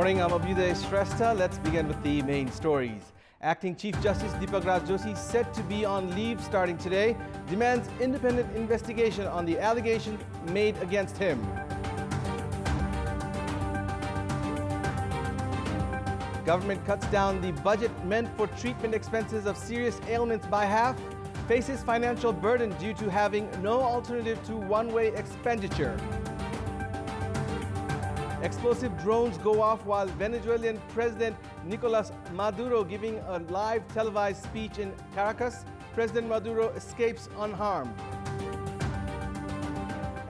Morning, I'm Abhyuday Shrestha. Let's begin with the main stories. Acting Chief Justice Deepak Raj Joshi, set to be on leave starting today, demands independent investigation on the allegations made against him. Government cuts down the budget meant for treatment expenses of serious ailments by half, faces financial burden due to having no alternative to one-way expenditure. Explosive drones go off while Venezuelan President Nicolas Maduro giving a live televised speech in Caracas. President Maduro escapes unharmed.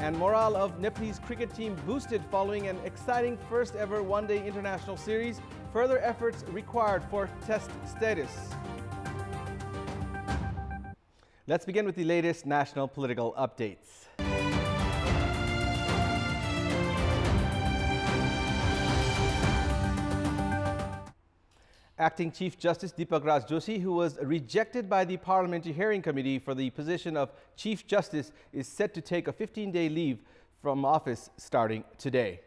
And morale of Nepalese cricket team boosted following an exciting first ever one-day international series. Further efforts required for test status. Let's begin with the latest national political updates. Acting Chief Justice Deepak Raj Joshi, who was rejected by the Parliamentary Hearing Committee for the position of Chief Justice, is set to take a 15-day leave from office starting today.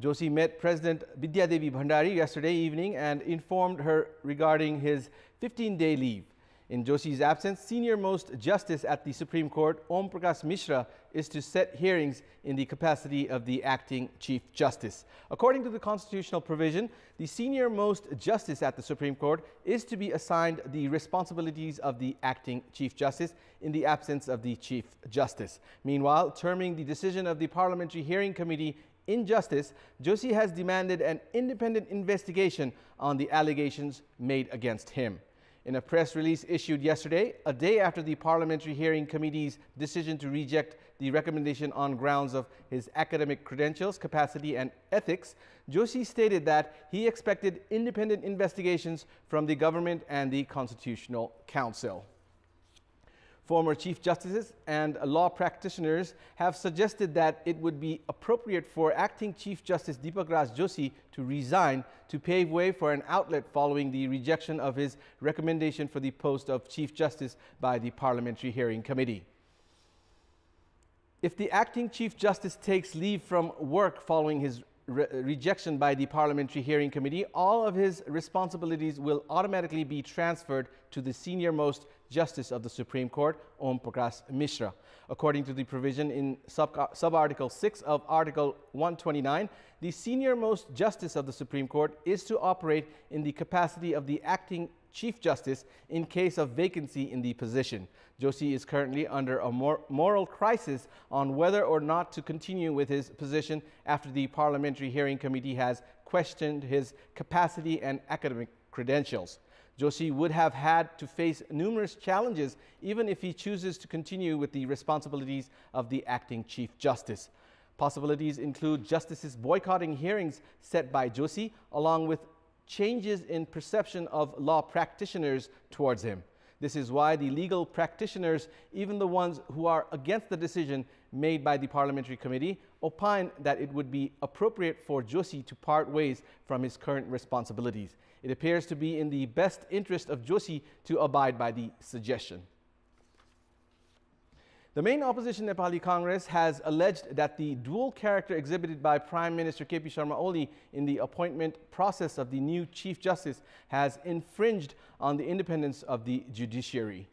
Joshi met President Vidya Devi Bhandari yesterday evening and informed her regarding his 15-day leave. In Joshi's absence, senior-most justice at the Supreme Court, Om Prakash Mishra, is to set hearings in the capacity of the acting Chief Justice. According to the constitutional provision, the senior-most justice at the Supreme Court is to be assigned the responsibilities of the acting Chief Justice in the absence of the Chief Justice. Meanwhile, terming the decision of the Parliamentary Hearing Committee injustice, Joshi has demanded an independent investigation on the allegations made against him. In a press release issued yesterday, a day after the Parliamentary Hearing Committee's decision to reject the recommendation on grounds of his academic credentials, capacity and ethics, Joshi stated that he expected independent investigations from the government and the Constitutional Council. Former Chief Justices and law practitioners have suggested that it would be appropriate for Acting Chief Justice Deepak Raj Joshi to resign to pave way for an outlet following the rejection of his recommendation for the post of Chief Justice by the Parliamentary Hearing Committee. If the Acting Chief Justice takes leave from work following his rejection by the Parliamentary Hearing Committee, all of his responsibilities will automatically be transferred to the senior-most Justice of the Supreme Court, Om Prakash Mishra. According to the provision in sub-article 6 of Article 129, the senior-most Justice of the Supreme Court is to operate in the capacity of the acting Chief Justice in case of vacancy in the position. Joshi is currently under a moral crisis on whether or not to continue with his position after the Parliamentary Hearing Committee has questioned his capacity and academic credentials. Joshi would have had to face numerous challenges even if he chooses to continue with the responsibilities of the acting Chief Justice. Possibilities include justices boycotting hearings set by Joshi, along with changes in perception of law practitioners towards him. This is why the legal practitioners, even the ones who are against the decision made by the Parliamentary Committee, opine that it would be appropriate for Joshi to part ways from his current responsibilities. It appears to be in the best interest of Joshi to abide by the suggestion. The main opposition Nepali Congress has alleged that the dual character exhibited by Prime Minister KP Sharma Oli in the appointment process of the new Chief Justice has infringed on the independence of the judiciary.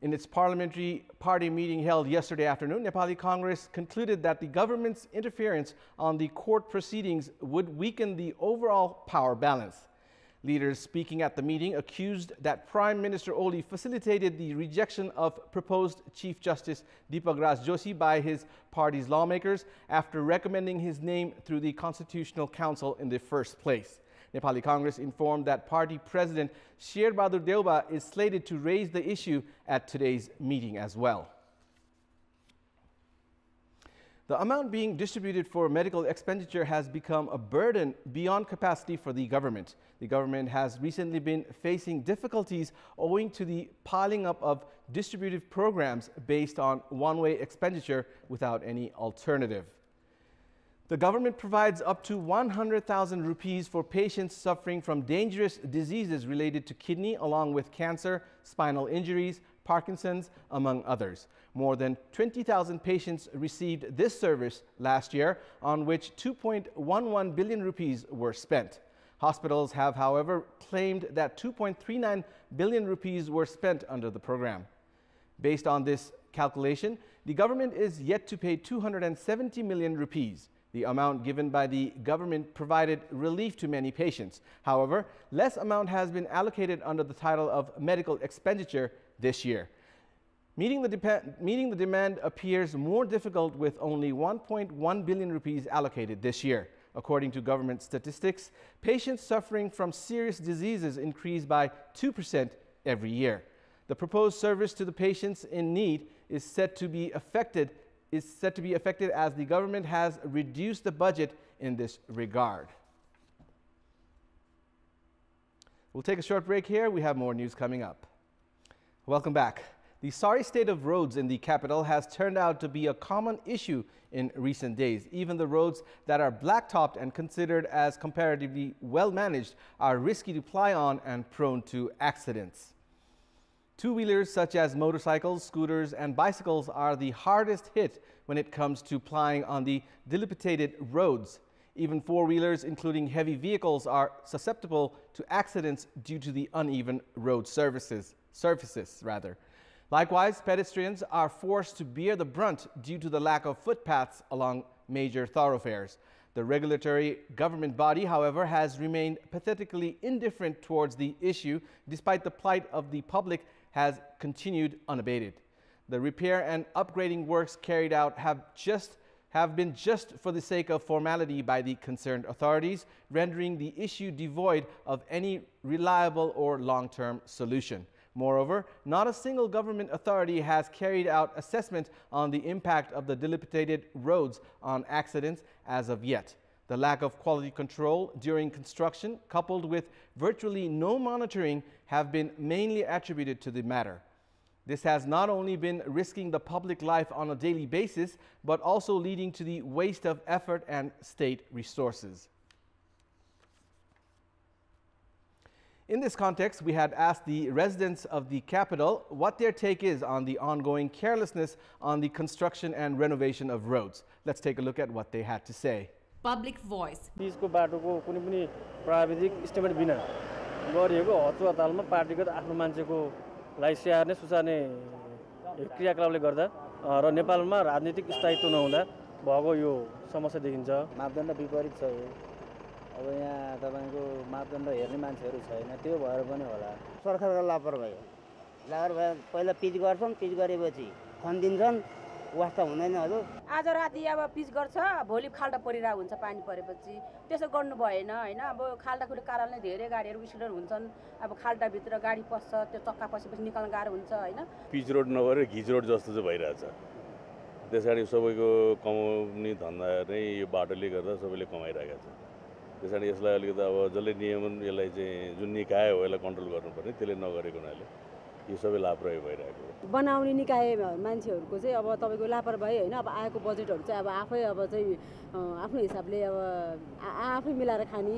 In its parliamentary party meeting held yesterday afternoon, Nepali Congress concluded that the government's interference on the court proceedings would weaken the overall power balance. Leaders speaking at the meeting accused that Prime Minister Oli facilitated the rejection of proposed Chief Justice Deepak Raj Joshi by his party's lawmakers after recommending his name through the Constitutional Council in the first place. Nepali Congress informed that party president Sher Bahadur Deuba is slated to raise the issue at today's meeting as well. The amount being distributed for medical expenditure has become a burden beyond capacity for the government. The government has recently been facing difficulties owing to the piling up of distributive programs based on one-way expenditure without any alternative. The government provides up to 100,000 rupees for patients suffering from dangerous diseases related to kidney, along with cancer, spinal injuries, Parkinson's, among others. More than 20,000 patients received this service last year, on which 2.11 billion rupees were spent. Hospitals have, however, claimed that 2.39 billion rupees were spent under the program. Based on this calculation, the government is yet to pay 270 million rupees. The amount given by the government provided relief to many patients. However, less amount has been allocated under the title of medical expenditure this year. Meeting the demand appears more difficult with only 1.1 billion rupees allocated this year. According to government statistics, patients suffering from serious diseases increase by 2% every year. The proposed service to the patients in need is set to be affected as the government has reduced the budget in this regard. We'll take a short break here. We have more news coming up. Welcome back. The sorry state of roads in the capital has turned out to be a common issue in recent days. Even the roads that are blacktopped and considered as comparatively well managed are risky to ply on and prone to accidents. Two-wheelers such as motorcycles, scooters and bicycles are the hardest hit when it comes to plying on the dilapidated roads. Even four-wheelers, including heavy vehicles, are susceptible to accidents due to the uneven road surfaces. Likewise, pedestrians are forced to bear the brunt due to the lack of footpaths along major thoroughfares. The regulatory government body, however, has remained pathetically indifferent towards the issue, despite the plight of the public has continued unabated. The repair and upgrading works carried out have been just for the sake of formality by the concerned authorities, rendering the issue devoid of any reliable or long-term solution. Moreover, not a single government authority has carried out assessment on the impact of the dilapidated roads on accidents as of yet. The lack of quality control during construction, coupled with virtually no monitoring, have been mainly attributed to the matter. This has not only been risking the public life on a daily basis, but also leading to the waste of effort and state resources. In this context, we had asked the residents of the capital what their take is on the ongoing carelessness on the construction and renovation of roads. Let's take a look at what they had to say. Public voice. पिचको बाटोको कुनै पनि प्राविधिक estimate बिना गरिएको हतुवातालमा पार्टीगत आफ्नो मान्छेको लाई स्याहार्ने सुसार्ने क्रियाकलापले गर्दा र नेपालमा राजनीतिक स्थायित्व नहुँदा भएको यो समस्या देखिन्छ। मापदण्ड विपरीत छ। अब यहाँ तपाईको मापदण्ड हेर्ने मान्छेहरू छैन, त्यो भएर पनि होला। सरकारको लापरवाही पहिला पिच गर्छन्, पिच गरेपछि खन्दिन्छन्, वास्ता हुँदैन। हजुर आज राति अब पिच गर्छ, भोलि खाल्डा परिरहेको हुन्छ पानी परेपछि। त्यसो गर्नु भएन हैन। अब खाल्डाखुल्डी कारणले धेरै गाडीहरू एक्सिडेन्ट हुन्छन्। अब खाल्डा भित्र गाडी पस्छ, त्यो चक्का पसेपछि निकाल्न गाह्रो हुन्छ हैन। पिच रोड नभएर घिच रोड जस्तो चाहिँ भइरहेछ। त्यसैले सबैको कमाउने धन्दा नै यो बाटोले गर्दा सबैले कमाइरहेका छन्। त्यसैले यसलाई अलिकति अब जसले नियमन यसलाई चाहिँ जुन निकाय हो यसलाई कन्ट्रोल गर्नुपर्ने, त्यसले नगरेको हुनाले यो सबै लापरवाही भइरहेको हो। बनाउने निकाय मान्छेहरूको चाहिँ अब तपाईको लापरवाही हैन। अब आएको बजेटहरु चाहिँ अब आफै अब चाहिँ आफ्नो हिसाबले अब आफै मिलाएर खानी।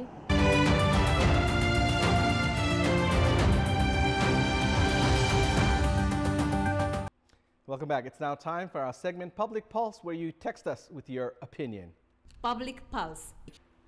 Welcome back. It's now time for our segment Public Pulse, where you text us with your opinion. Public Pulse.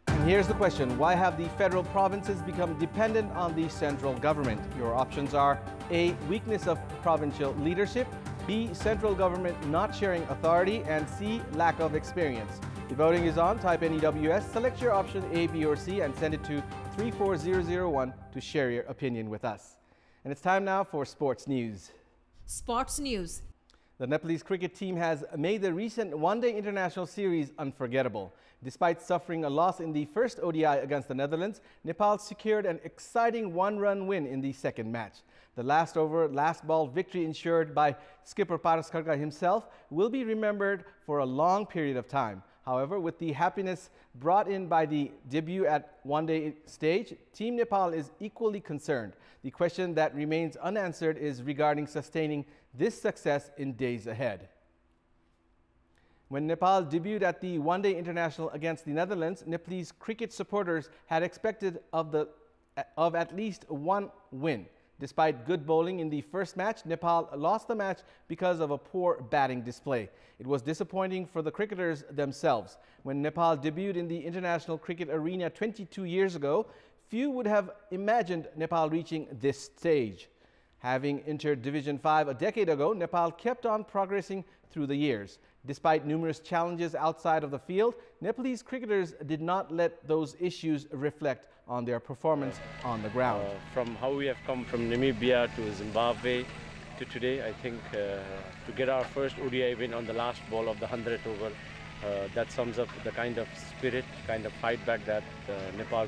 And here's the question: why have the federal provinces become dependent on the central government? Your options are A, weakness of provincial leadership, B, central government not sharing authority, and C, lack of experience. The voting is on. Type NEWS, select your option A, B, or C, and send it to 34001 to share your opinion with us. And it's time now for sports news. Sports news. The Nepalese cricket team has made the recent one-day international series unforgettable. Despite suffering a loss in the first ODI against the Netherlands, Nepal secured an exciting one-run win in the second match. The last over, last ball victory ensured by skipper Paras Kharka himself will be remembered for a long period of time. However, with the happiness brought in by the debut at one-day stage, Team Nepal is equally concerned. The question that remains unanswered is regarding sustaining this success in days ahead. When Nepal debuted at the one-day international against the Netherlands, Nepalese cricket supporters had expected of at least one win. Despite good bowling in the first match, Nepal lost the match because of a poor batting display. It was disappointing for the cricketers themselves. When Nepal debuted in the international cricket arena 22 years ago, few would have imagined Nepal reaching this stage. Having entered Division 5 a decade ago, Nepal kept on progressing through the years. Despite numerous challenges outside of the field, Nepalese cricketers did not let those issues reflect on their performance on the ground. From how we have come from Namibia to Zimbabwe to today, I think to get our first ODI win on the last ball of the 100th over, that sums up the kind of spirit, kind of fight back that Nepal.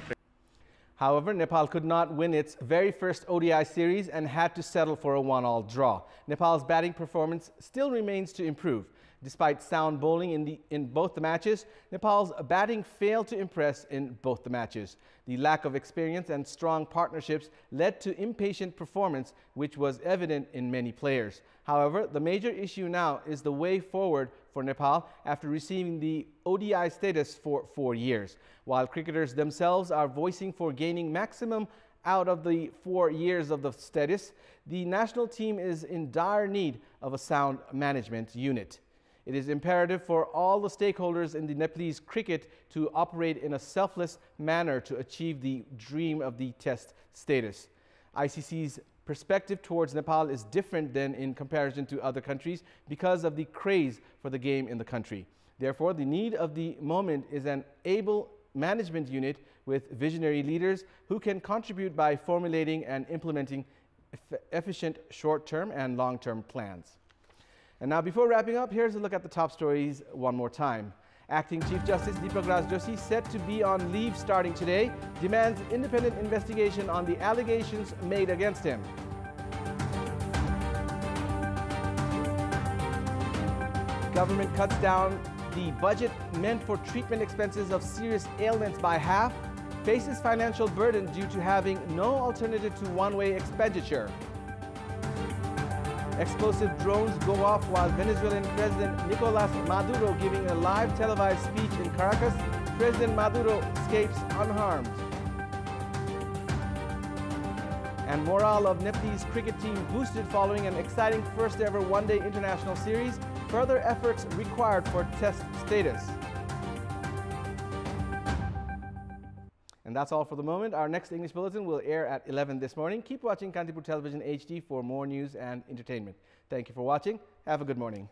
However, Nepal could not win its very first ODI series and had to settle for a 1-all draw. Nepal's batting performance still remains to improve. Despite sound bowling in both the matches, Nepal's batting failed to impress in both the matches. The lack of experience and strong partnerships led to impatient performance, which was evident in many players. However, the major issue now is the way forward for Nepal after receiving the ODI status for 4 years. While cricketers themselves are voicing for gaining maximum out of the 4 years of the status, the national team is in dire need of a sound management unit. It is imperative for all the stakeholders in the Nepalese cricket to operate in a selfless manner to achieve the dream of the test status. ICC's perspective towards Nepal is different than in comparison to other countries because of the craze for the game in the country. Therefore, the need of the moment is an able management unit with visionary leaders who can contribute by formulating and implementing efficient short-term and long-term plans. And now, before wrapping up, here's a look at the top stories one more time. Acting Chief Justice Deepak Raj Joshi, set to be on leave starting today, demands independent investigation on the allegations made against him. Government cuts down the budget meant for treatment expenses of serious ailments by half, faces financial burden due to having no alternative to one-way expenditure. Explosive drones go off while Venezuelan President Nicolas Maduro giving a live televised speech in Caracas. President Maduro escapes unharmed. And morale of Nepalese cricket team boosted following an exciting first-ever one-day international series. Further efforts required for test status. And that's all for the moment. Our next English bulletin will air at 11 this morning. Keep watching Kantipur Television HD for more news and entertainment. Thank you for watching. Have a good morning.